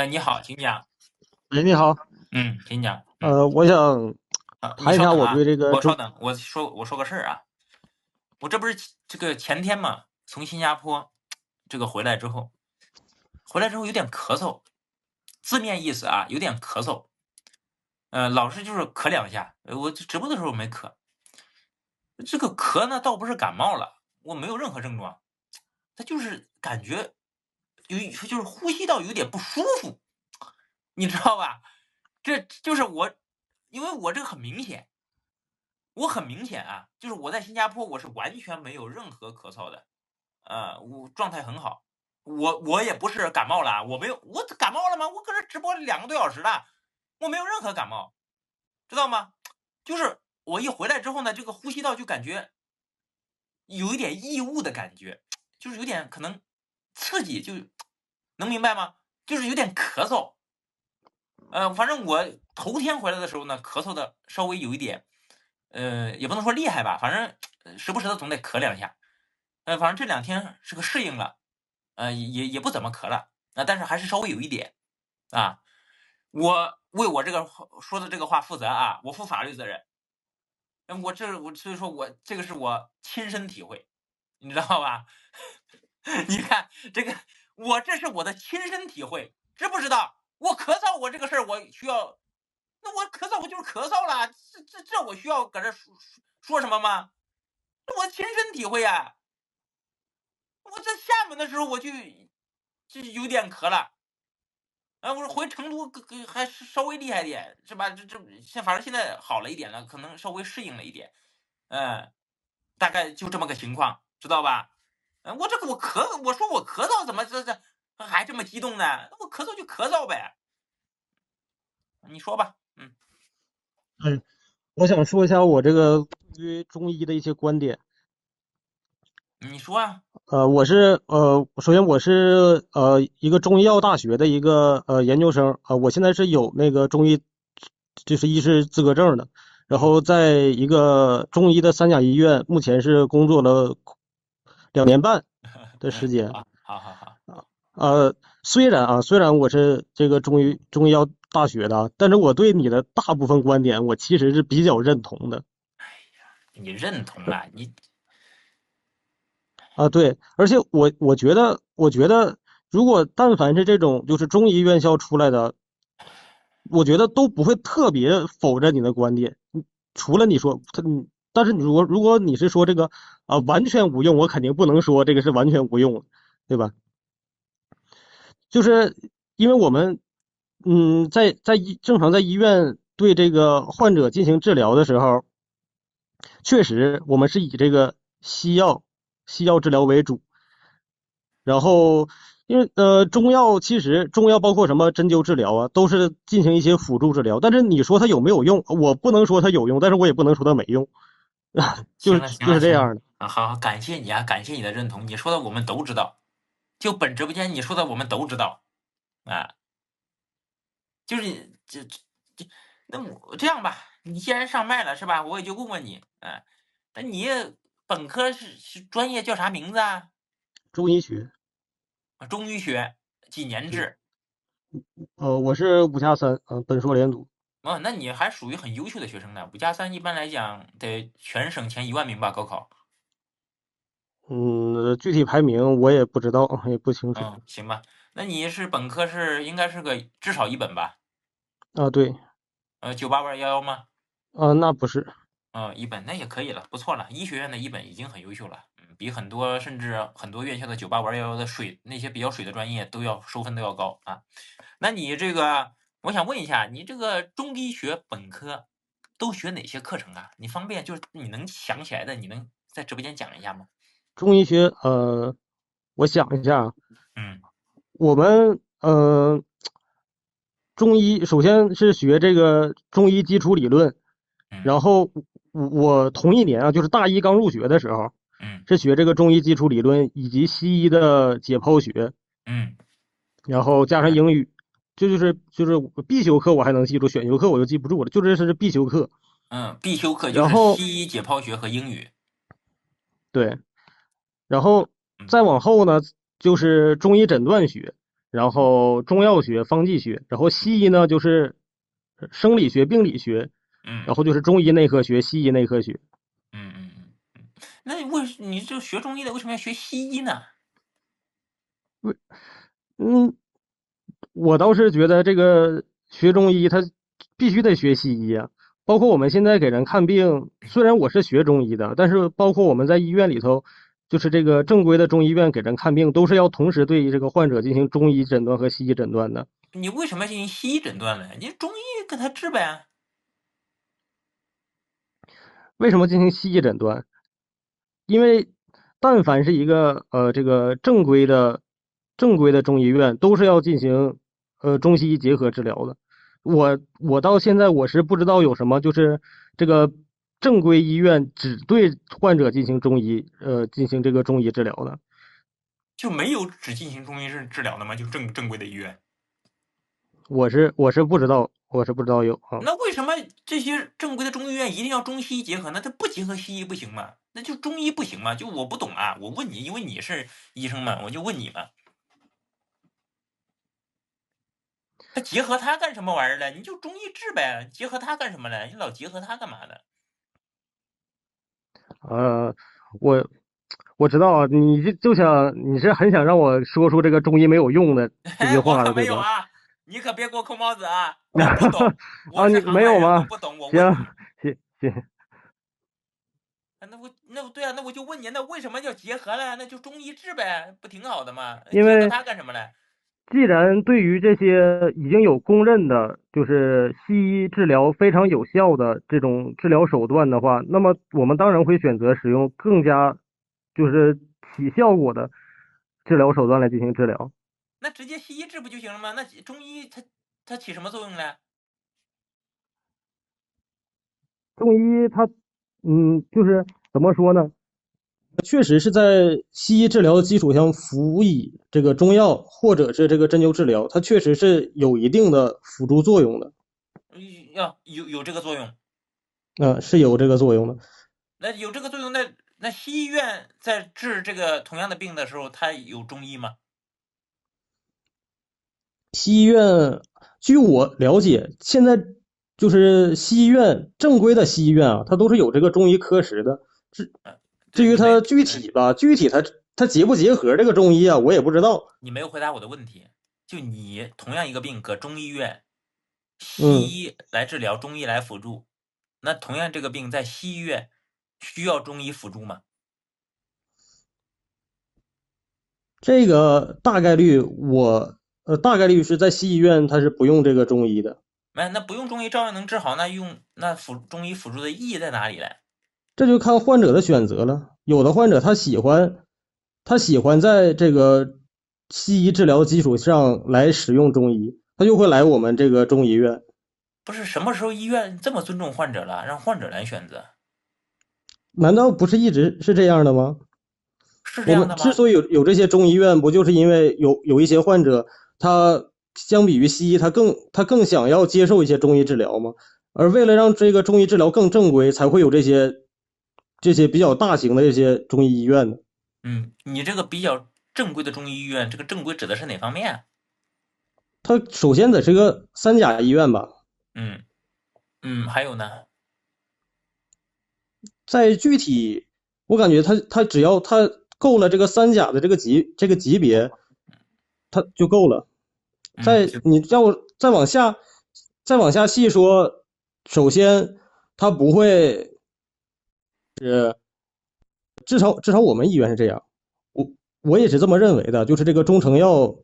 你好，请讲。喂，你好，请讲。我想你谈一下我稍等啊，对这个中，稍等，我说个事儿啊。我这不是这个前天嘛，从新加坡这个回来之后有点咳嗽，字面意思啊，有点咳嗽。老是就是咳两下，我直播的时候没咳。这个咳呢，倒不是感冒了，我没有任何症状，他就是感觉就是呼吸道有点不舒服，你知道吧？这就是我，因为我这个很明显。我很明显啊，就是我在新加坡，我是完全没有任何咳嗽的，我状态很好。我也不是感冒了啊，我没有，我感冒了吗？我搁这直播2个多小时了，我没有任何感冒，知道吗？就是我一回来之后呢，这个呼吸道就感觉有一点异物的感觉，就是有点可能刺激，就能明白吗？就是有点咳嗽。反正我头天回来的时候呢，咳嗽的稍微有一点，也不能说厉害吧，反正时不时的总得咳两下。反正这2天是个适应了，也不怎么咳了，但是还是稍微有一点啊。我为我这个说的这个话负责啊，我负法律责任。所以说我这个是我亲身体会，你知道吧？你看这个，我这是我的亲身体会，知不知道？我咳嗽，我这个事儿我需要，那我咳嗽我就是咳嗽了，这我需要搁这说什么吗？这我亲身体会啊！我在厦门的时候就有点咳了，我回成都还是稍微厉害点，是吧？反正现在好了一点了，可能稍微适应了一点，嗯，大概就这么个情况，知道吧？我这个我说我咳嗽怎么这还这么激动呢？我咳嗽就咳嗽呗，你说吧。嗯，我想说一下我这个对于中医的一些观点。你说啊。首先我是一个中医药大学的一个研究生我现在是有那个中医就是医师资格证的，然嗯后在一个中医的三甲医院，目前是工作了2年半的时间。好，好，好，好。虽然我是这个中医药大学的，但是我对你的大部分观点我其实是比较认同的。你认同了，你对，而且我觉得如果但凡是这种就是中医院校出来的，我觉得都不会特别否认你的观点。除了你说但是如果你是说这个完全无用，我肯定不能说这个是完全无用，对吧？就是因为我们正常在医院对这个患者进行治疗的时候，确实我们是以这个西药治疗为主。然后因为中药包括什么针灸治疗啊，都是进行一些辅助治疗。但是你说它有没有用？我不能说它有用，但是我也不能说它没用。就是行了，行了，行了。就是这样的。好，感谢你啊，感谢你的认同，你说的我们都知道，就本直播间你说的我们都知道啊。就是这，那我这样吧，你既然上麦了是吧？我也就问问你，那你本科是专业叫啥名字啊？中医学。中医学，几年对。制？我是5+3，本硕连读。那你还属于很优秀的学生呢。5+3一般来讲得全省前10000名吧，高考。具体排名我也不知道，也不清楚。行吧。那你是本科应该是个至少一本吧？对。98811吗？那不是。一本那也可以了，不错了。医学院的一本已经很优秀了，比很多甚至很多院校的98811的那些比较水的专业都要收分都要高啊。那你这个，我想问一下，你这个中医学本科都学哪些课程啊？你方便就是你能想起来的，你能在直播间讲一下吗？中医学，我想一下。嗯我们中医首先是学这个中医基础理论，嗯然后我同一年就是大一刚入学的时候，嗯是学这个中医基础理论以及西医的解剖学，嗯然后加上英语。就是必修课我还能记住，选修课我就记不住了，就这是必修课。必修课就是然后西医解剖学和英语。对，然后嗯再往后呢，就是中医诊断学，然后中药学、方剂学，然后西医呢就是生理学、病理学，嗯然后就是中医内科学、西医内科学。嗯嗯嗯嗯，那你就学中医的为什么要学西医呢？嗯，我倒是觉得这个学中医他必须得学西医啊。包括我们现在给人看病，虽然我是学中医的，但是包括我们在医院里头，就是这个正规的中医院给人看病，都是要同时对这个患者进行中医诊断和西医诊断的。你为什么要进行西医诊断呢？你中医给他治呗。为什么进行西医诊断？因为但凡是一个这个正规的中医院，都是要进行中西医结合治疗的。我到现在我是不知道有什么就是这个正规医院只对患者进行进行这个中医治疗的。就没有只进行中医治疗的吗？就正规的医院。我是不知道，有啊。那为什么这些正规的中医院一定要中西医结合呢？它不结合西医不行吗？那就中医不行吗？就我不懂啊，我问你，因为你是医生嘛，我就问你嘛。他结合它干什么玩意儿呢？你就中医治呗，结合它干什么呢？你老结合它干嘛呢？呃，我我知道啊，你是很想让我说出这个中医没有用的这句我可话的，对吧？没有啊，你可别给我扣帽子啊！我不懂，我啊，你是行外人，我没有吗？不懂，我行问你。行，那我对啊，那我就问你，那为什么要结合呢？那就中医治呗，不挺好的吗？结合因为它干什么呢？既然对于这些已经有公认的，就是西医治疗非常有效的这种治疗手段的话，那么我们当然会选择使用更加就是起效果的治疗手段来进行治疗。那直接西医治不就行了吗？那中医它起什么作用呢？中医它，就是怎么说呢？确实是在西医治疗的基础上辅以这个中药或者是这个针灸治疗，它确实是有一定的辅助作用的。要有这个作用。是有这个作用的。那有这个作用，那西医院在治这个同样的病的时候，它有中医吗？西医院，据我了解，现在就是西医院正规的西医院啊，它都是有这个中医科室的。至至对你没于它具体吧，具体它结不结合这个中医啊，我也不知道。你没有回答我的问题。就你同样一个病，搁中医院，西嗯，医来治疗，中医来辅助，那同样这个病在西医院需要中医辅助吗？这个大概率是在西医院它是不用这个中医的。没，那不用中医照样能治好，那中医辅助的意义在哪里嘞？这就看患者的选择了。有的患者他喜欢在这个西医治疗的基础上来使用中医，他就会来我们这个中医院。不是什么时候医院这么尊重患者了，让患者来选择，难道不是一直是这样的吗？是这我们样的吗？之所以有这些中医院，不就是因为有一些患者，他相比于西医，他更想要接受一些中医治疗吗？而为了让这个中医治疗更正规，才会有这些比较大型的这些中医医院呢。你这个比较正规的中医医院，这个正规指的是哪方面啊？它首先得是个三甲医院吧。嗯还有呢？在具体，我感觉他只要他够了这个三甲的这个级别，他就够了。就你叫我再往下细说，首先他不会，至少我们医院是这样，我我也是这么认为的，就是这个中成药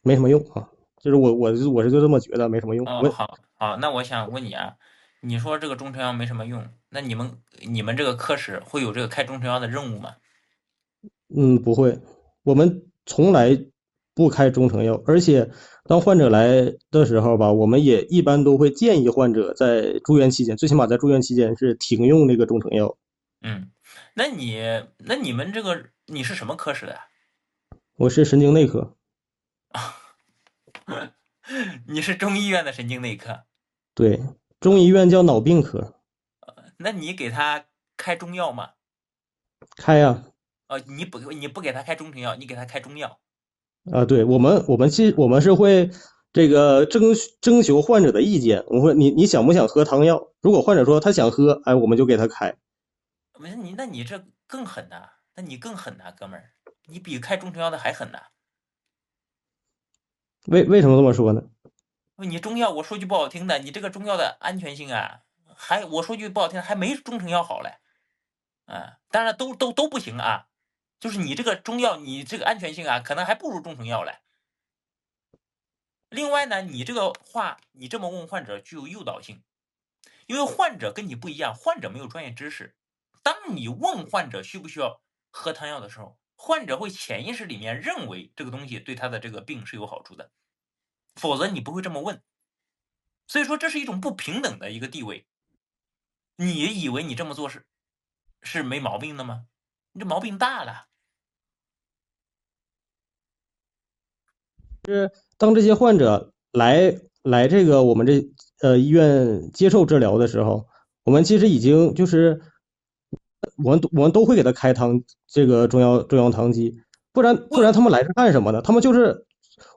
没什么用啊，就是我是就这么觉得没什么用。好好，那我想问你啊，你说这个中成药没什么用，那你们这个科室会有这个开中成药的任务吗？不会，我们从来不开中成药，而且当患者来的时候吧，我们也一般都会建议患者在住院期间，最起码在住院期间是停用那个中成药。嗯，那你们这个你是什么科室的呀？我是神经内科。你是中医院的神经内科，对，中医院叫脑病科。那你给他开中药吗？开呀。你不给他开中成药，你给他开中药。啊，对，我们是会这个征求患者的意见，我会你想不想喝汤药？如果患者说他想喝，哎，我们就给他开。没你，那你这更狠呐、那你更狠呐、哥们儿，你比开中成药的还狠呐、为什么这么说呢？你中药，我说句不好听的，你这个中药的安全性啊，我说句不好听的，还没中成药好嘞。当然都不行啊，就是你这个中药，你这个安全性啊，可能还不如中成药嘞。另外呢，你这个话你这么问患者具有诱导性，因为患者跟你不一样，患者没有专业知识。当你问患者需不需要喝汤药的时候，患者会潜意识里面认为这个东西对他的这个病是有好处的，否则你不会这么问。所以说这是一种不平等的一个地位。你以为你这么做是没毛病的吗？你这毛病大了。当这些患者来这个我们医院接受治疗的时候，我们其实已经就是我们都会给他开这个中药汤剂，不然他们来是干什么呢？他们就是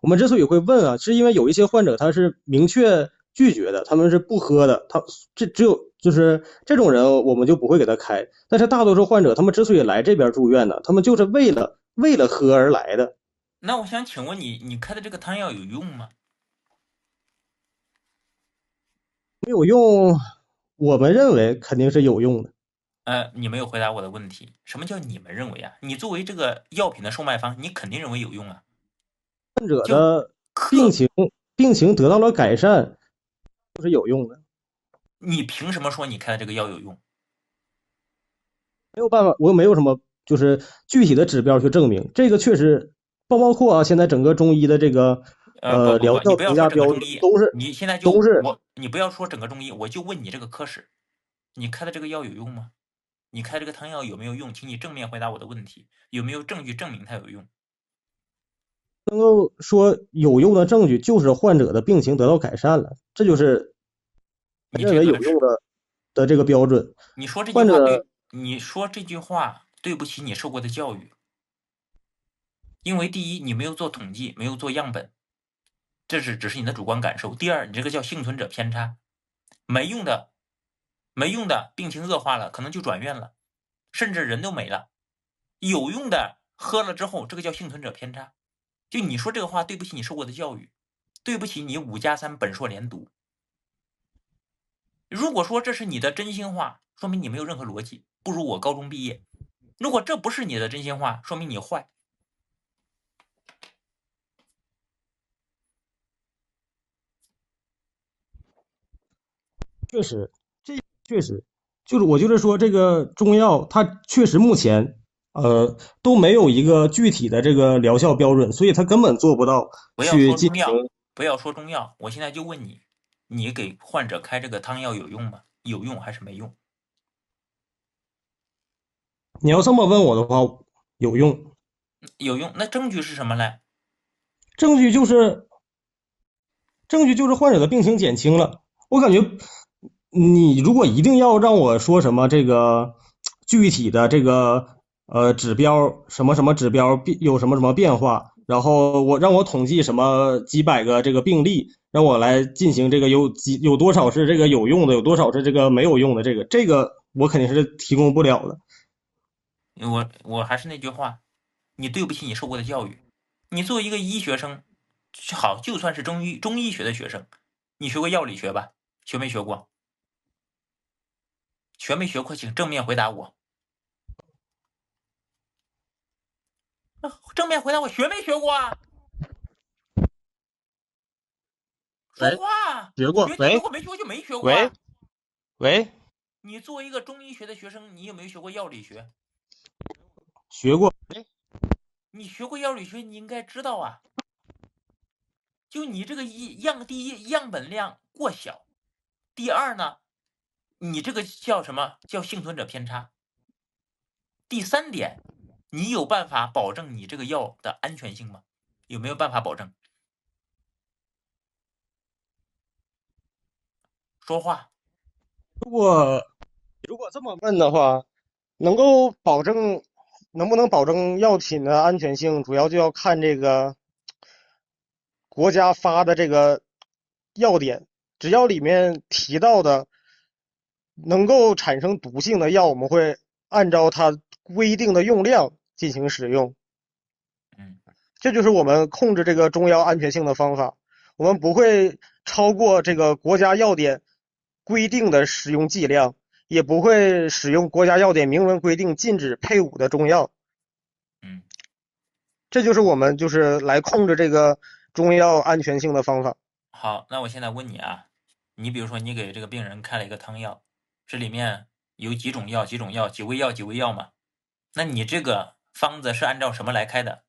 我们之所以会问啊，是因为有一些患者他是明确拒绝的，他们是不喝的，只有就是这种人我们就不会给他开。但是大多数患者他们之所以来这边住院呢，他们就是为了喝而来的。那我想请问你，你开的这个汤药有用吗？没有用，我们认为肯定是有用的。你没有回答我的问题。什么叫你们认为啊？你作为这个药品的售卖方，你肯定认为有用啊。患者就的病客，情病情得到了改善，就是有用的。你凭什么说你开的这个药有用？没有办法，我没有什么就是具体的指标去证明这个确实，包括啊，现在整个中医的这个疗你效不要说整个评价标准中医，都是你现在都是你不要说整个中医，我就问你这个科室，你开的这个药有用吗？你开这个汤药有没有用？请你正面回答我的问题，有没有证据证明它有用？能够说有用的证据，就是患者的病情得到改善了，这就是你认为有这个是，用的这个标准。你说这句患者话对，你说这句话对不起你受过的教育，因为第一，你没有做统计，没有做样本，这只是你的主观感受。第二，你这个叫幸存者偏差，没用的，没用的，病情恶化了，可能就转院了，甚至人都没了。有用的喝了之后，这个叫幸存者偏差。就你说这个话，对不起你受过的教育，对不起你5+3本硕连读。如果说这是你的真心话，说明你没有任何逻辑，不如我高中毕业。如果这不是你的真心话，说明你坏。确实，这确实我就是说，这个中药它确实目前都没有一个具体的这个疗效标准，所以它根本做不到不要去进行。说中药，不要说中药，我现在就问你，你给患者开这个汤药有用吗？有用还是没用？你要这么问我的话，有用。有用，那证据是什么嘞？证据就是患者的病情减轻了。我感觉你如果一定要让我说什么这个具体的这个指标，什么什么指标有什么什么变化，然后让我统计什么几百个这个病例，让我来进行这个有多少是这个有用的，有多少是这个没有用的，这个我肯定是提供不了的。我还是那句话，你对不起你受过的教育。你作为一个医学生，好，就算是中医学的学生，你学过药理学吧？学没学过？学没学过？请正面回答我。正面回答我，学没学过啊？说喂，话，学过？喂学就学过，没学过就没学过喂啊。喂，你作为一个中医学的学生，你有没有学过药理学？学过。你学过药理学，你应该知道啊。就你这个第一样本量过小，第二呢，你这个叫什么叫幸存者偏差？第三点，你有办法保证你这个药的安全性吗？有没有办法保证？说话。如果这么问的话，能够保证能不能保证药品的安全性，主要就要看这个国家发的这个药典，只要里面提到的能够产生毒性的药，我们会按照它规定的用量进行使用。嗯这就是我们控制这个中药安全性的方法。我们不会超过这个国家药典规定的使用剂量，也不会使用国家药典明文规定禁止配伍的中药。嗯。这就是我们就是来控制这个中药安全性的方法。好，那我现在问你啊，你比如说你给这个病人开了一个汤药，这里面有几种药、几种药、几味药、几味药嘛？那你这个方子是按照什么来开的？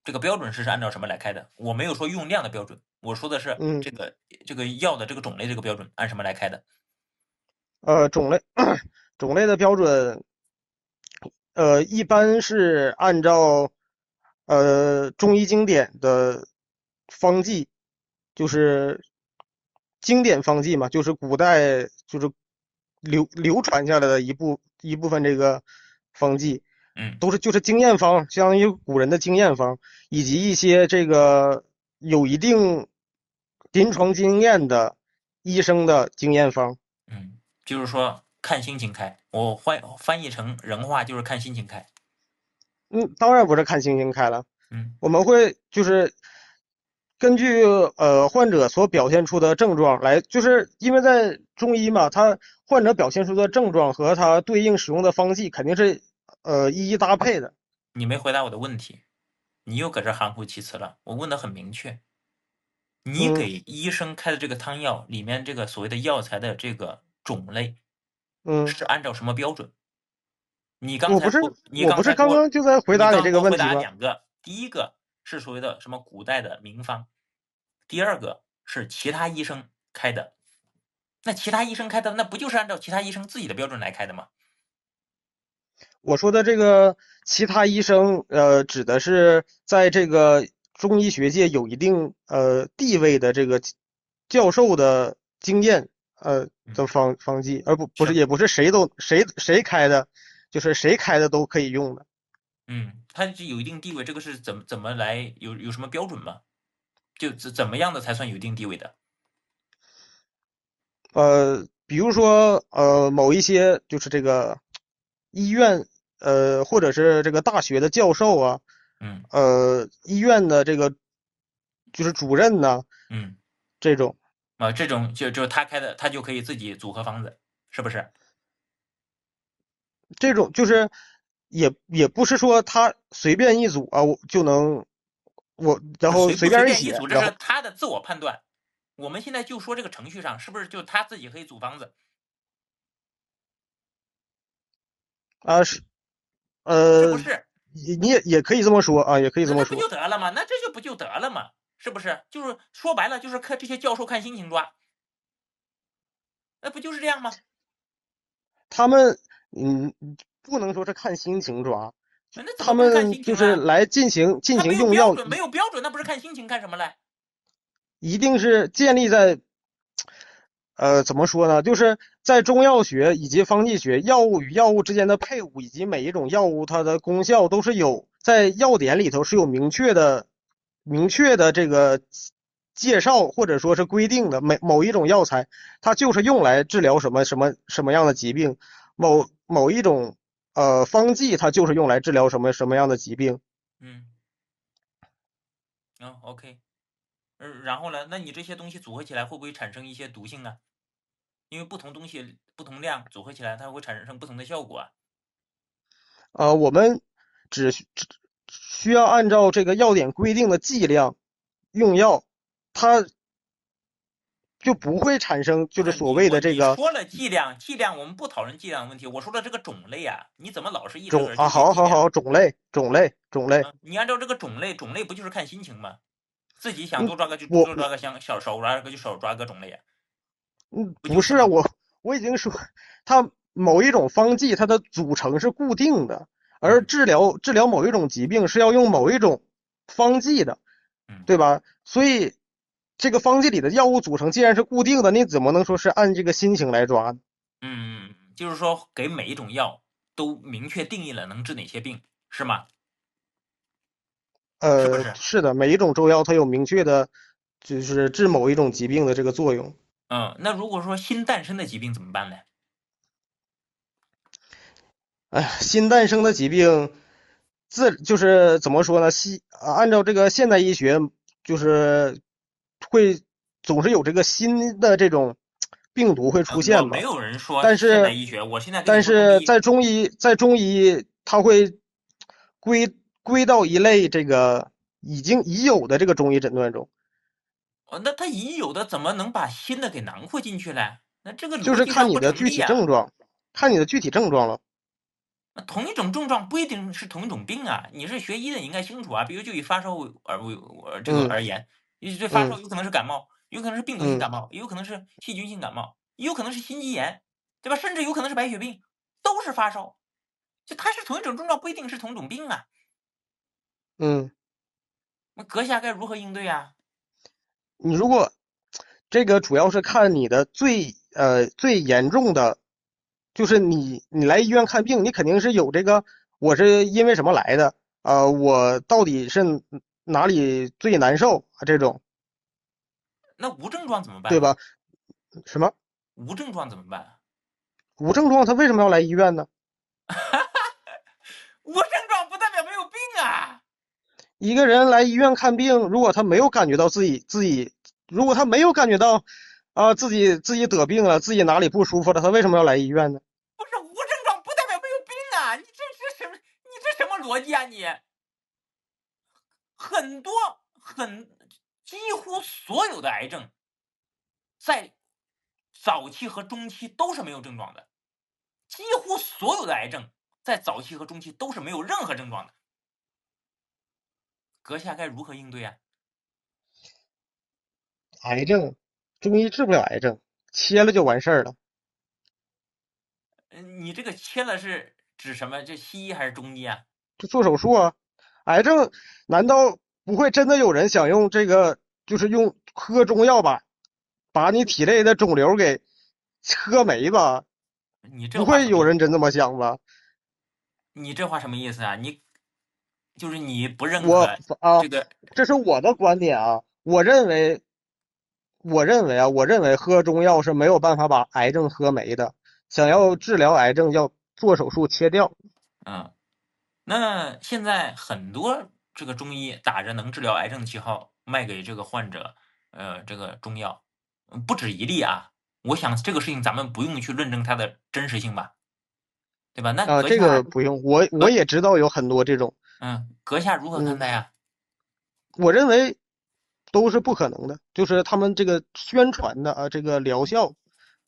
这个标准是按照什么来开的？我没有说用量的标准，我说的是嗯，这个药的这个种类这个标准按什么来开的？种类种类的标准，一般是按照中医经典的方剂，就是经典方剂嘛，就是古代就是流传下来的一部分这个方剂，嗯都是就是经验方，相当于古人的经验方，以及一些这个有一定临床经验的医生的经验方。嗯，就是说看心情开，我翻译成人话就是看心情开。当然不是看心情开了。嗯我们会就是根据患者所表现出的症状来，就是因为在中医嘛，他患者表现出的症状和他对应使用的方剂肯定是一一搭配的。你没回答我的问题，你又搁这含糊其辞了。我问的很明确，你嗯给医生开的这个汤药里面这个所谓的药材的这个种类嗯，是按照什么标准？你刚我不是才说，你我不是刚才给我，刚刚就在回答你这你刚刚给我回个问题吗？答两个，第一个是所谓的什么古代的名方，第二个是其他医生开的。那其他医生开的，那不就是按照其他医生自己的标准来开的吗？我说的这个其他医生，指的是在这个中医学界有一定地位的这个教授的经验的嗯，方剂，而不是是，也不是谁开的，就是谁开的都可以用的。它是有一定地位，这个是怎么来有什么标准吗？就怎么样的才算有一定地位的？比如说某一些就是这个医院或者是这个大学的教授啊，嗯医院的这个就是主任呐、嗯。这种。这种就是他开的，他就可以自己组合方子，是不是？这种就是也不是说他随便一组啊，我就能然后随不随便一随便一组，这写，然后是他的自我判断。我们现在就说这个程序上是不是就他自己可以组方子？是是不是？你也可以这么说啊，也可以这那不么说。就得了吗？那这就不就得了吗？是不是？就是说白了，就是看这些教授看心情抓，那不就是这样吗？他们嗯不能说是看心情抓，那怎他么不是看们就是心情了？来进他没行用药，有标准，没有标准，那不是看心情看什么嘞？一定是建立在怎么说呢？就是在中药学以及方剂学，药物与药物之间的配伍，以及每一种药物它的功效，都是有在药典里头是有明确的这个介绍，或者说是规定的。某一种药材，它就是用来治疗什么样的疾病；某一种方剂，它就是用来治疗什么样的疾病。嗯，OK，然后呢？那你这些东西组合起来会不会产生一些毒性啊？因为不同东西不同量组合起来，它会产生不同的效果啊。我们只需要按照这个药典规定的剂量用药，它就不会产生不就是所谓是的这个你说了剂量我们不讨论剂量的问题。我说的这个种类啊，你怎么老是一直搁这接剂量？好，种类。你按照这个种类不就是看心情吗？自己想嗯，多抓个就我多抓个，想少抓个就少抓个种类啊，不不是啊，就是吗？我已经说，它某一种方剂它的组成是固定的，而嗯治疗某一种疾病是要用某一种方剂的，嗯对吧？所以这个方剂里的药物组成既然是固定的，你怎么能说是按这个心情来抓呢？就是说给每一种药都明确定义了能治哪些病，是吗？是不是？是的，每一种中药它有明确的就是治某一种疾病的这个作用。那如果说新诞生的疾病怎么办呢？哎呀，新诞生的疾病，就是怎么说呢？按照这个现代医学，就是会总是有这个新的这种病毒会出我现吧。没有人说但是现代医学，我现在跟你但说中医。是在中医，它会归到一类这个已有的这个中医诊断中，那他已有的怎么能把新的给囊括进去呢？那这个就是看逻辑上不你的具成立啊。体症状，看你的具体症状了。那同一种症状不一定是同一种病啊。你是学医的，你应该清楚啊。比如就以发烧这个嗯而言，这发烧嗯有可能是感冒，有可能是病毒性嗯感冒，也有可能是细菌性感冒，也有可能是心肌炎，对吧？甚至有可能是白血病，都是发烧。就它是同一种症状，不一定是同种病啊。嗯，那阁下该如何应对啊？你如果这个主要是看你的最严重的，就是你来医院看病，你肯定是有这个我是因为什么来的，我到底是哪里最难受啊这种，那无症状怎么办呢？对吧？什么无症状怎么办？无症状他为什么要来医院呢？无症状不代表没有病啊。一个人来医院看病，如果他没有感觉到如果他没有感觉到自己得病了，自己哪里不舒服了，他为什么要来医院呢？不是无症状不代表没有病啊！你这什么逻辑啊你？很多几乎所有的癌症，在早期和中期都是没有症状的。几乎所有的癌症在早期和中期都是没有任何症状的。阁下该如何应对啊？癌症，中医治不了癌症，切了就完事儿了。你这个切了是指什么？这西医还是中医啊？就做手术啊。癌症难道不会真的有人想用这个，就是用喝中药把你体内的肿瘤给喝没吧？你这不会话什么意思？有人真这么想吧？你这话什么意思啊？就是你不认我可啊，这个。这是我的观点啊。我认为喝中药是没有办法把癌症喝没的。想要治疗癌症，要做手术切掉。嗯，那现在很多这个中医打着能治疗癌症的旗号卖给这个患者，这个中药，不止一例啊。我想这个事情咱们不用去论证它的真实性吧，对吧？那啊，这个不用，我也知道有很多这种。阁下如何看嗯，待呀？我认为都是不可能的，就是他们这个宣传的这个疗效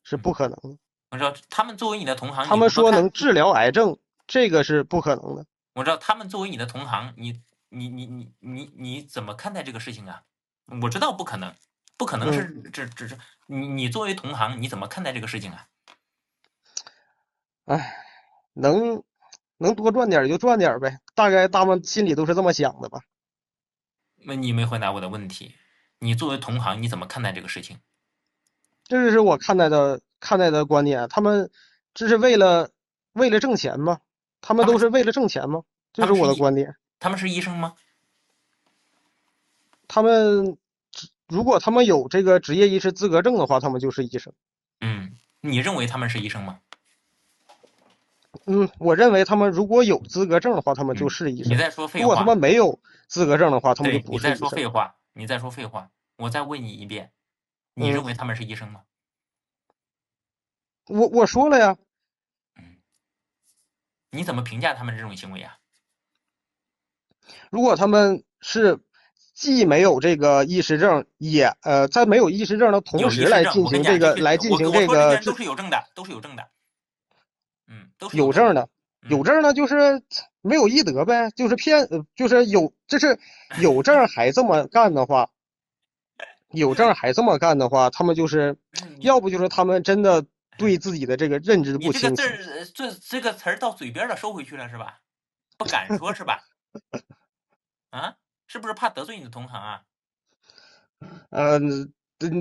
是不可能的。我知道他们作为你的同行，他们你如何看？说能治疗癌症，这个是不可能的。我知道他们作为你的同行，你怎么看待这个事情啊？我知道不可能，不可能嗯，是这你作为同行，你怎么看待这个事情啊？哎，能多赚点就赚点呗，大概他们心里都是这么想的吧。那你没回答我的问题，你作为同行，你怎么看待这个事情？这就是我看待的观点。他们这是为了挣钱吗？他们他们都是为了挣钱吗？这是他们是医我的观点。他们是医生吗？他们如果他们有这个职业医师资格证的话，他们就是医生。你认为他们是医生吗？我认为他们如果有资格证的话，他们就嗯，是医生；你在说废如果他话。们没有资格证的话，他们就对，你在说不是医生。废话，你在说废话。我再问你一遍，你认嗯，为他们是医生吗？我说了呀。嗯，你怎么评价他们这种行为啊？如果他们是既没有这个医师证，也在没有医师证的同时有医师证，我跟你讲，来进行我说这些这个人都是有证的，都是有证的。都是有证的。有证的，有证呢就是没有医德呗，就是就是有证还这么干的话，他们就是你要不就是他们真的对自己的这个认知你这个不清晰。字儿，这个词儿到嘴边了，收回去了是吧？不敢说是吧？啊，是不是怕得罪你的同行啊？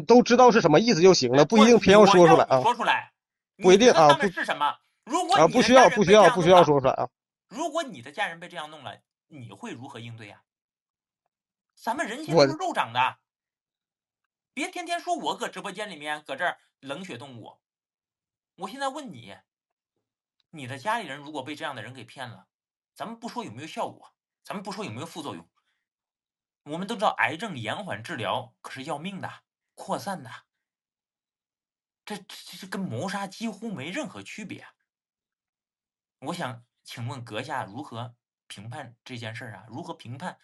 都知道是什么意思就行了，不一定偏要我要你说出来啊。说出来，不一定啊，你觉得他们是什么？如果你不的家人被这样需要弄了，说出来啊。如果你的家人被这样弄了，你会如何应对呀？咱们人心都是我肉长的。别天天说我搁直播间里面搁这儿冷血动物。我现在问你，你的家里人如果被这样的人给骗了，咱们不说有没有效果，咱们不说有没有副作用，我们都知道癌症延缓治疗可是要命的，扩散的，这跟谋杀几乎没任何区别。我想请问阁下如何评判这件事儿啊？如何评判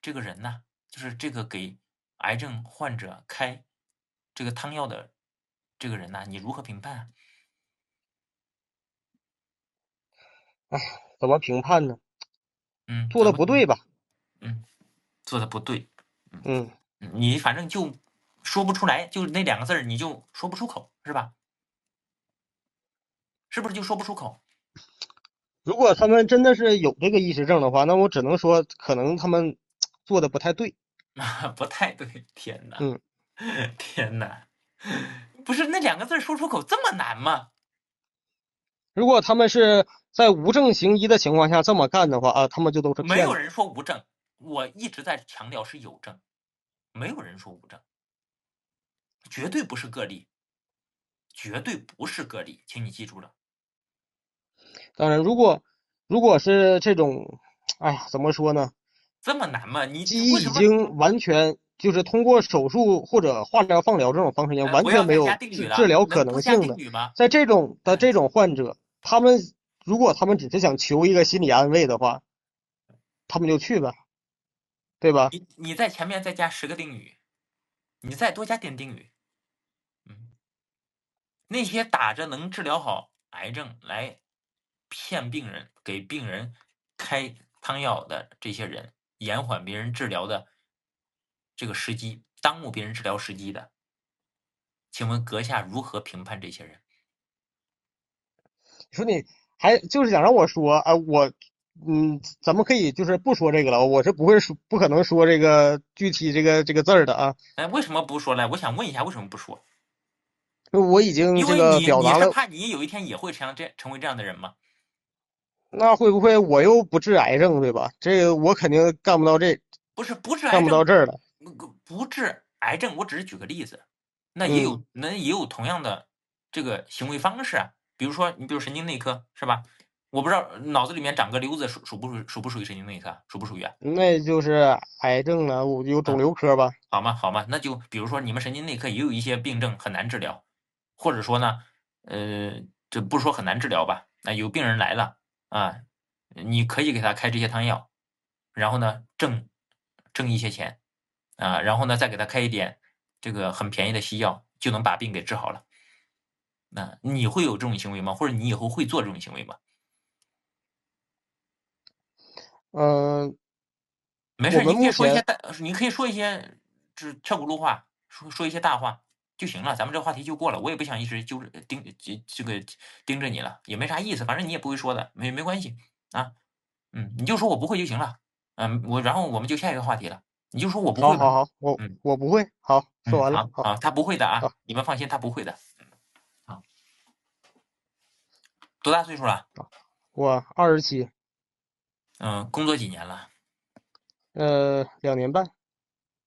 这个人呢？就是这个给癌症患者开这个汤药的这个人呢？你如何评判啊？怎么评判呢？做的怎么评？不对吧？做的不对。嗯，你反正就说不出来，就那2个字儿，你就说不出口，是吧？是不是就说不出口？如果他们真的是有这个异食症的话，那我只能说，可能他们做的不太对。不太对，天哪，嗯，天哪，不是那2个字儿说出口这么难吗？如果他们是在无证行医的情况下这么干的话啊，他们就都是骗子。没有人说无证，我一直在强调是有证，没有人说无证，绝对不是个例，绝对不是个例，请你记住了。当然，如果是这种，哎呀，怎么说呢？这么难吗？你鸡为什么？已经完全就是通过手术或者化疗、放疗这种方式，已经完不要再加全没有定语了，治疗可能不加能性的。定语吗？在这种患者，如果他们只是想求一个心理安慰的话，他们就去吧，对吧？你在前面再加10个定语，你再多加点定语。那些打着能治疗好癌症来骗病人、给病人开汤药的这些人，延缓别人治疗的这个时机，耽误别人治疗时机的，请问阁下如何评判这些人？说你还就是想让我说啊，咱们可以就是不说这个了，我是不可能说这个具体这个字儿的啊，哎，为什么不说呢？我想问一下，为什么不说？我已经这因为个表达了。你是怕你有一天也会成为这样的人吗？那会不会我又不治癌症，对吧？这个我肯定不是不治癌干不到症，这儿了。不治癌症，我只是举个例子，嗯，那也有同样的这个行为方式啊。比如说，你比如神经内科是吧？我不知道脑子里面长个瘤子属不属于神经内科，属不属于啊？那就是癌症了，我有肿瘤科吧？好吗？好吗？那就比如说你们神经内科也有一些病症很难治疗，或者说呢，这不说很难治疗吧？那有病人来了啊，你可以给他开这些汤药，然后呢挣一些钱啊，然后呢再给他开一点这个很便宜的西药，就能把病给治好了。那你会有这种行为吗？或者你以后会做这种行为吗？嗯，我没事，们目前你可以说一些车轱辘话，说一些大话就行了，咱们这个话题就过了。我也不想一直盯着你了，也没啥意思，反正你也不会说的，没关系啊。你就说我不会就行了。然后我们就下一个话题了，你就说我不会吧。好，嗯我不会，好，说完了，好，好好，他不会的啊，好，你们放心，他不会的。好，多大岁数了？我27，工作几年了2年半。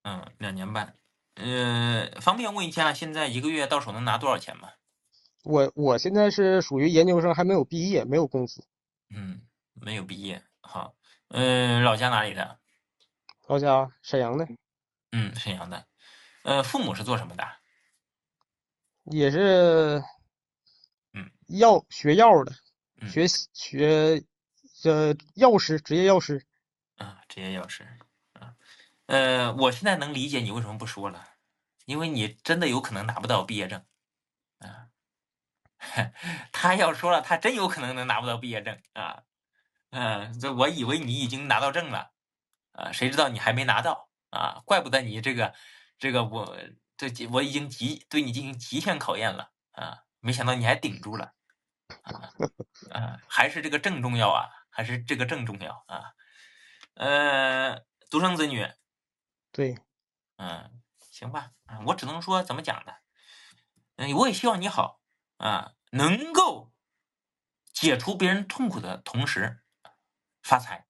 ？2年半。方便问一下，现在一个月到手能拿多少钱吗？我现在是属于研究生，还没有毕业，没有工资。没有毕业。好。老家哪里的？老家沈阳的，沈阳的。父母是做什么的？也是嗯学药的，嗯学药师，职业药师。职业药师。我现在能理解你为什么不说了，因为你真的有可能拿不到毕业证啊。他要说了，他真有可能能拿不到毕业证啊。这我以为你已经拿到证了啊，谁知道你还没拿到啊？怪不得你我已经对你进行极限考验了啊，没想到你还顶住了还是这个证重要啊，还是这个证重要啊？独生子女。对，行吧，我只能说怎么讲呢？我也希望你好能够解除别人痛苦的同时发财，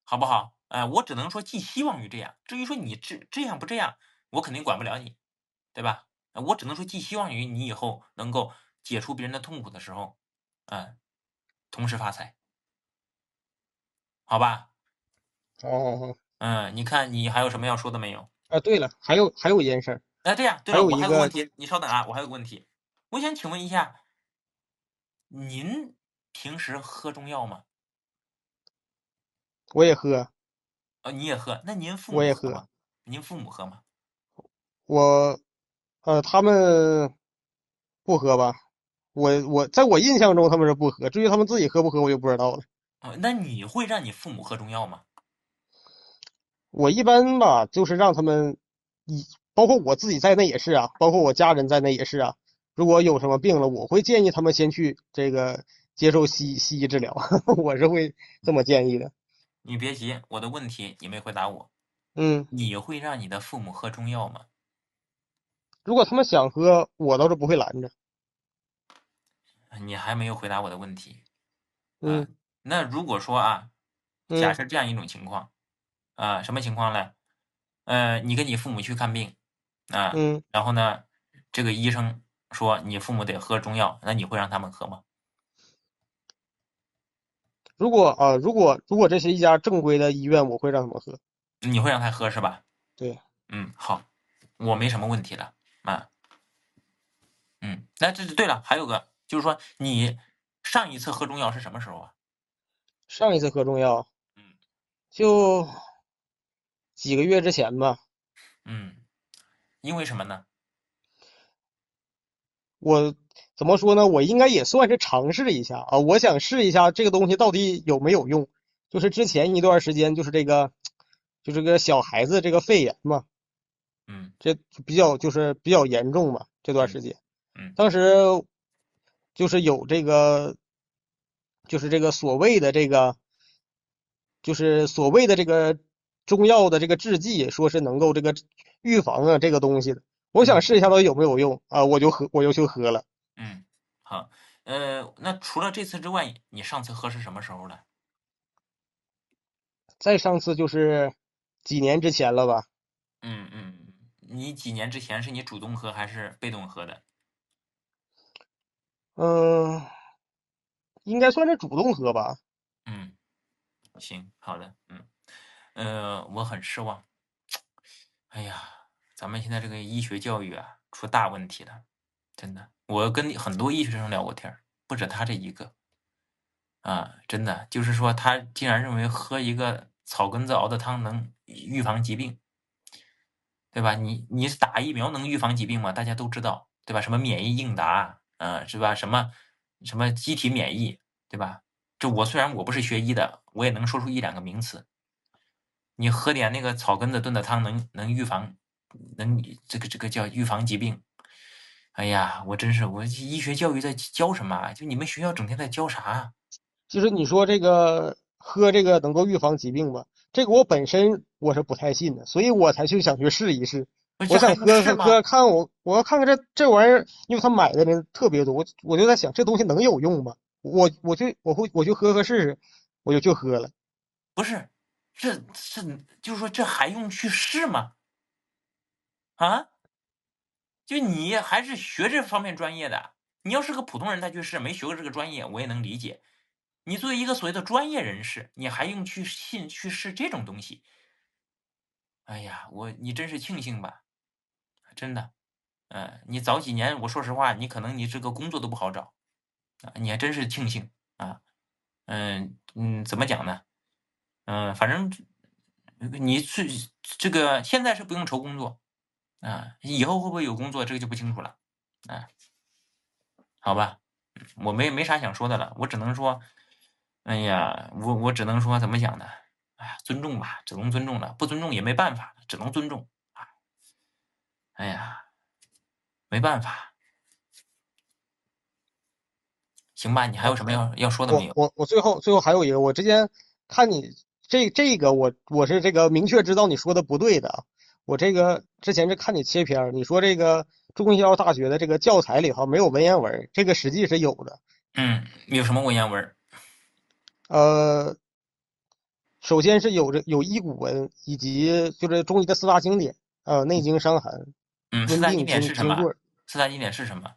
好不好？我只能说寄希望于这样。至于说你这样不这样，我肯定管不了你，对吧？我只能说寄希望于你以后能够解除别人的痛苦的时候，同时发财，好吧？哦你看你还有什么要说的没有？啊，对了，还有一件事儿，哎，对呀，对还了，有一个我还有个问题，你稍等啊，我还有个问题，我想请问一下，您平时喝中药吗？我也喝，你也喝，那您父我也喝，母喝吗？您父母喝吗？我他们不喝吧？我在我印象中他们是不喝，至于他们自己喝不喝我就不知道了。那你会让你父母喝中药吗？我一般吧，就是让他们以，包括我自己在内也是啊，包括我家人在内也是啊。如果有什么病了，我会建议他们先去这个接受西医治疗，我是会这么建议的。你别急，我的问题你没回答我，嗯，你会让你的父母喝中药吗？如果他们想喝，我倒是不会拦着。你还没有回答我的问题啊。嗯那如果说啊，假嗯设这样一种情况什么情况呢？你跟你父母去看病嗯，然后呢，这个医生说你父母得喝中药，那你会让他们喝吗？如果这是一家正规的医院，我会让他们喝。你会让他喝是吧？对，好，我没什么问题的啊。那这对了，还有个就是说，你上一次喝中药是什么时候啊？上一次喝中药嗯就几个月之前吧。嗯，因为什么呢？我怎么说呢？我应该也算是尝试一下啊，我想试一下这个东西到底有没有用。就是之前一段时间，就是个小孩子这个肺炎嘛，嗯这比较严重嘛，这段嗯时间，嗯当时就是有这个，就是这个所谓的这个，就是所谓的这个中药的这个制剂，说是能够这个预防啊这个东西的。我想嗯试一下到底有没有用啊，我就去喝了。嗯，好，那除了这次之外，你上次喝是什么时候了？再上次就是几年之前了吧？你几年之前是你主动喝还是被动喝的？嗯，应该算是主动喝吧。嗯，行，好的，我很失望。哎呀，咱们现在这个医学教育啊，出大问题了，真的。我跟很多医学生聊过天儿，不止他这一个真的就是说，他竟然认为喝一个草根子熬的汤能预防疾病，对吧？你打疫苗能预防疾病吗？大家都知道，对吧？什么免疫应答，是吧？什么机体免疫，对吧？这我虽然我不是学医的，我也能说出一两个名词。你喝点那个草根子炖的汤能预防，能这个叫预防疾病。哎呀，我真是我医学教育在教什么啊？就你们学校整天在教啥啊？就是你说这个喝这个能够预防疾病吧，这个我本身我是不太信的，所以我才想去试一试。我想不是这还用喝喝喝试吗？看我要看看这玩意儿，因为他买的人特别多，我就在想这东西能有用吗？我就喝喝试试，我就去喝了。不是，就是说这还用去试吗？啊？就你还是学这方面专业的，你要是个普通人，他去试，没学过这个专业，我也能理解。你作为一个所谓的专业人士，你还用去试这种东西？哎呀，你真是庆幸吧，真的。你早几年，我说实话，你可能你这个工作都不好找你还真是庆幸啊。怎么讲呢？反正你是这个现在是不用愁工作以后会不会有工作，这个就不清楚了。啊，好吧，我没啥想说的了，我只能说，哎呀，我只能说怎么讲呢？哎呀，尊重吧，只能尊重了，不尊重也没办法，只能尊重。哎呀，没办法，行吧？你还有什么要说的没有？我最后还有一个，我之前看你这个我是这个明确知道你说的不对的啊。我这个之前是看你切片儿，你说这个中医药大学的这个教材里头没有文言文，这个实际是有的。有什么文言文儿？呃，首先是有医古文以及就是中医的四大经典，内经伤寒，四大经温病典是什么？金匮。四大经典是什么？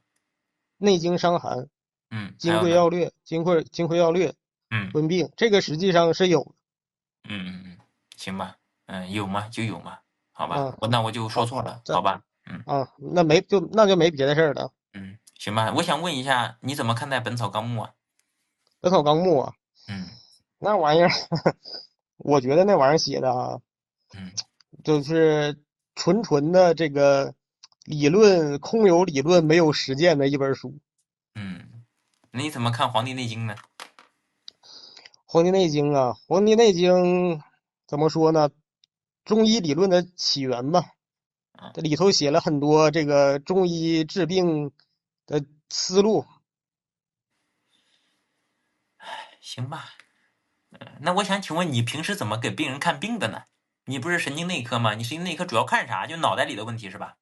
内经伤寒，还金有呢？匮要略，金匮要略，嗯温病，这个实际上是有行吧，有吗？就有嘛，好吧，啊。那我就说好，错了，好这吧，那就没别的事儿了。行吧，我想问一下，你怎么看待《本草纲目》啊？本草纲目啊，嗯那玩意儿，我觉得那玩意儿写的啊，嗯就是纯纯的这个理论，空有理论没有实践的一本书。嗯，那你怎么看《黄帝内经》呢？《黄帝内经》啊，《黄帝内经》怎么说呢？中医理论的起源吧，啊，这里头写了很多这个中医治病的思路。行吧，那我想请问你平时怎么给病人看病的呢？你不是神经内科吗？你神经内科主要看啥？就脑袋里的问题是吧？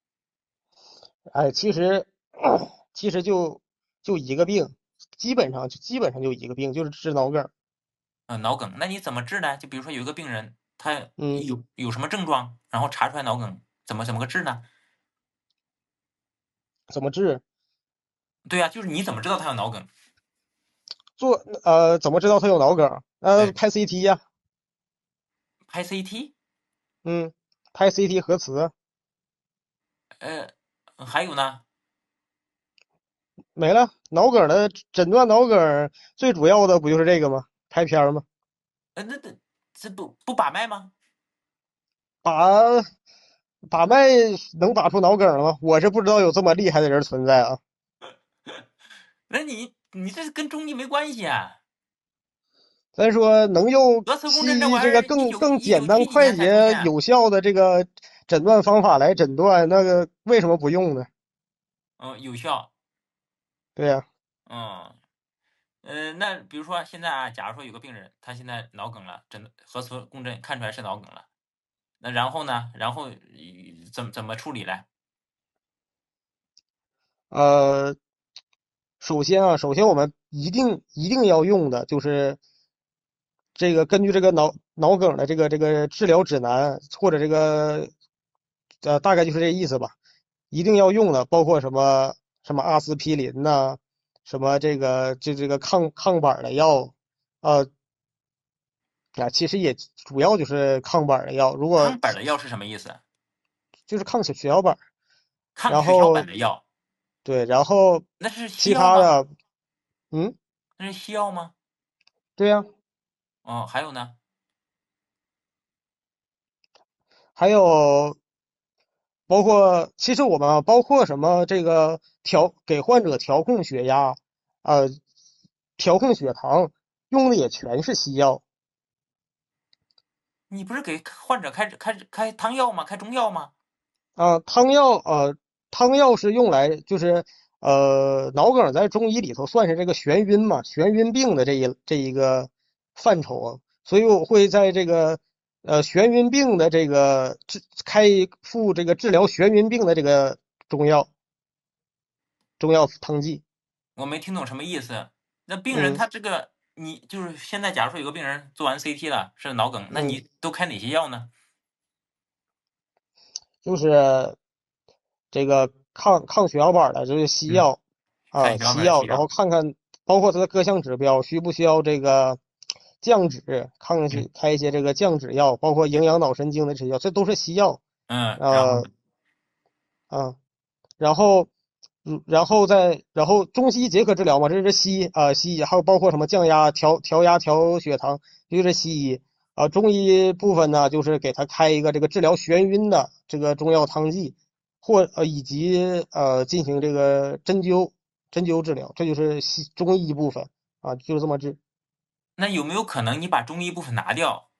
哎，其实就一个病，基本上就一个病，就是治脑梗。脑梗，那你怎么治呢？就比如说有一个病人，他嗯，有什么症状，然后查出来脑梗，怎么个治呢？怎么治？对呀、就是你怎么知道他有脑梗？怎么知道他有脑梗？对，拍 CT 呀。拍 CT，嗯，拍 CT 核磁。呃，还有呢，没了。脑梗的诊断，脑梗最主要的不就是这个吗？拍片儿吗？这不把脉吗？把把脉能把出脑梗了吗？我是不知道有这么厉害的人存在啊。那你这跟中医没关系啊。咱说能用核磁共振这西医这个玩意儿，一更九一更简单九七几年才出快捷现。有效的这个诊断方法来诊断，那个为什么不用呢？有效。对呀。嗯那比如说现在啊，假如说有个病人，他现在脑梗了，核磁共振看出来是脑梗了，那然后呢？然后怎么处理嘞？呃，首先我们一定要用的就是这个根据这个脑梗的这个治疗指南，或者这个大概就是这意思吧。一定要用的包括什么阿司匹林呐、什么这个抗板的药。呃其实也主要就是抗板的药。如果抗板的药是什么意思？就是抗血小板。抗血小然后板的药，对，然后那是西其药吗？他的。嗯，那是西药吗？对呀。还有呢？还有其实我们包括什么这个给患者调控血压，呃，调控血糖，用的也全是西药。你不是给患者开汤药吗？开中药吗？啊。汤药是用来就是脑梗在中医里头算是这个眩晕嘛，眩晕病的这一个范畴啊。所以我会在这个眩晕病的这个开附这个治疗眩晕病的这个中药汤剂。我没听懂什么意思。那病人嗯他这个，你就是现在，假如说有个病人做完 CT 了，是脑梗，那嗯，你都开哪些药呢？就是这个抗血小板的，就是西嗯，药啊，看血小西药，然后板的西药。看看包括它的各项指标，需不需要这个降脂，嗯开一些这个降脂药，包括营养脑神经的这些药，这都是西药。然后呃啊，然后然后中西医结合治疗嘛，这是西医，还有包括什么降压、调压、调血糖，这就是西医。中医部分呢，就是给他开一个这个治疗眩晕的这个中药汤剂，以及进行这个针灸治疗，这就是中医部分啊，就是这么治。那有没有可能你把中医部分拿掉，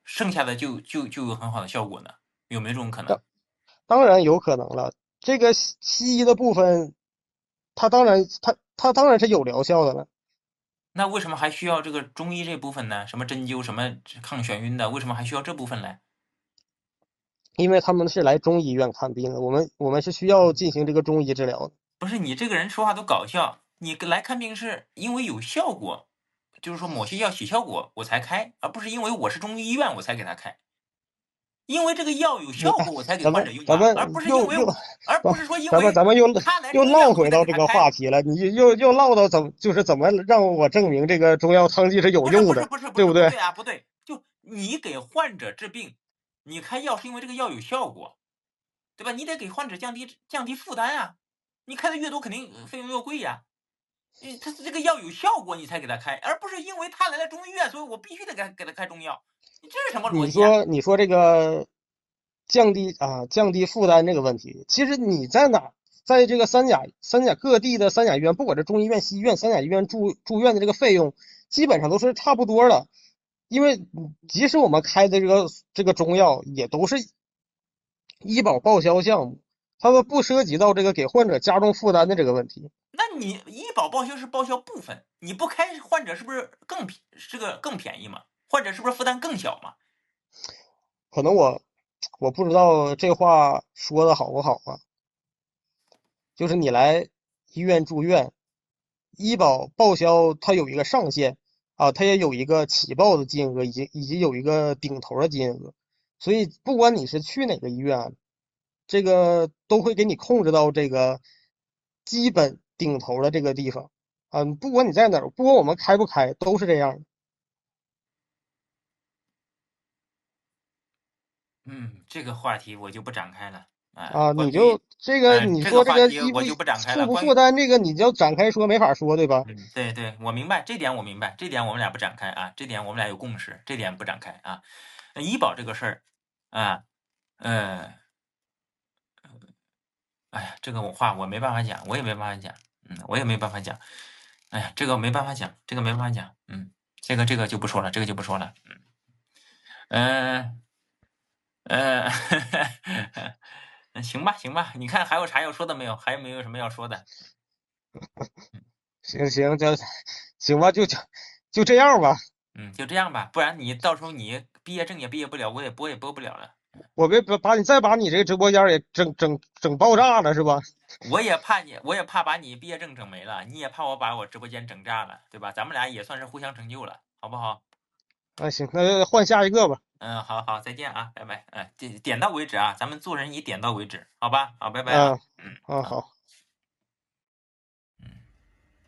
剩下的就有很好的效果呢？有没有这种可能？当然有可能了。这个西医的部分，它当然是有疗效的了。那为什么还需要这个中医这部分呢？什么针灸，什么抗眩晕的，为什么还需要这部分嘞？因为他们是来中医院看病的，我们是需要进行这个中医治疗的。不是你这个人说话都搞笑，你来看病是因为有效果，就是说某些药起效果我才开，而不是因为我是中医医院我才给他开。因为这个药有效果我才给咱患者用们而不是因为而不是说因为咱们他来又中医院唠回到这个话题了，你又唠到怎么让我证明这个中药汤剂是有用的，对不对？不对啊，不对，就你给患者治病，你开药是因为这个药有效果，对吧？你得给患者降低负担啊，你开的越多肯定费用越贵呀。他这个药有效果你才给他开，而不是因为他来了中医院，所以我必须得给他开中药。你这是什么逻辑啊？你说这个降低负担这个问题，其实你在哪，在这个三甲各地的三甲医院，不管是中医院、西医院，三甲医院住院的这个费用基本上都是差不多的，因为即使我们开的这个中药也都是医保报销项目，他们不涉及到这个给患者加重负担的这个问题。那你医保报销是报销部分，你不开患者是不是更便宜嘛？患者是不是负担更小嘛？可能我不知道这话说的好不好啊，就是你来医院住院，医保报销它有一个上限啊，它也有一个起报的金额，以及有一个顶头的金额，所以不管你是去哪个医院，这个都会给你控制到这个基本顶头的这个地方啊，不管你在哪儿，不管我们开不开，都是这样的。这个话题我就不展开了啊，关于你这个说这个话题我就不展开了。负不负担这个，你要展开说没法说，对吧？对，我明白这点，我明白这点，我们俩不展开啊，这点我们俩有共识，这点不展开啊。医保这个事儿啊，哎呀，这个话我没办法讲，我也没办法讲，我也没办法讲，哎呀，这个没办法讲，这个没办法讲，这个就不说了，这个就不说了，行吧，你看还有啥要说的没有？还有没有什么要说的？行，行吧，就这样吧。就这样吧，不然你到时候你毕业证也毕业不了，我也播不了了。我别把你这个直播间也整爆炸了，是吧？我也怕把你毕业证整没了，你也怕我把我直播间整炸了，对吧？咱们俩也算是互相成就了，好不好？行，那换下一个吧。好，再见啊，拜拜。点到为止啊，咱们做人以点到为止，好吧？好，拜拜啊。好。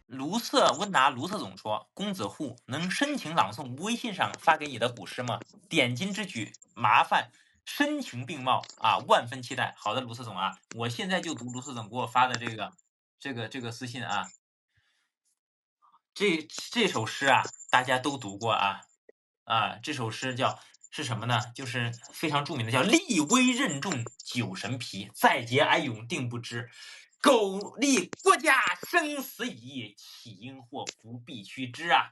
卢瑟温拿卢瑟总说：“公子户能深情朗诵微信上发给你的古诗吗？点睛之举，麻烦深情并茂啊，万分期待。”好的，卢瑟总啊，我现在就读卢瑟总给我发的这个私信啊。这首诗啊，大家都读过啊。这首诗是什么呢？就是非常著名的，叫“立威任重酒神疲，再节哀勇定不知。苟利国家生死以，岂因祸福避趋之啊！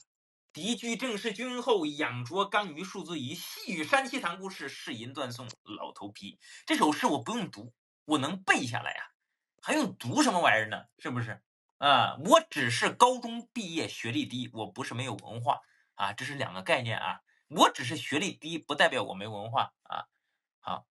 敌居正是君后，仰酌刚于数足矣。细雨山西堂故事，是吟断送老头皮。”这首诗我不用读，我能背下来呀，还用读什么玩意儿呢？是不是？我只是高中毕业，学历低，我不是没有文化啊，这是两个概念啊。我只是学历低，不代表我没文化啊。好。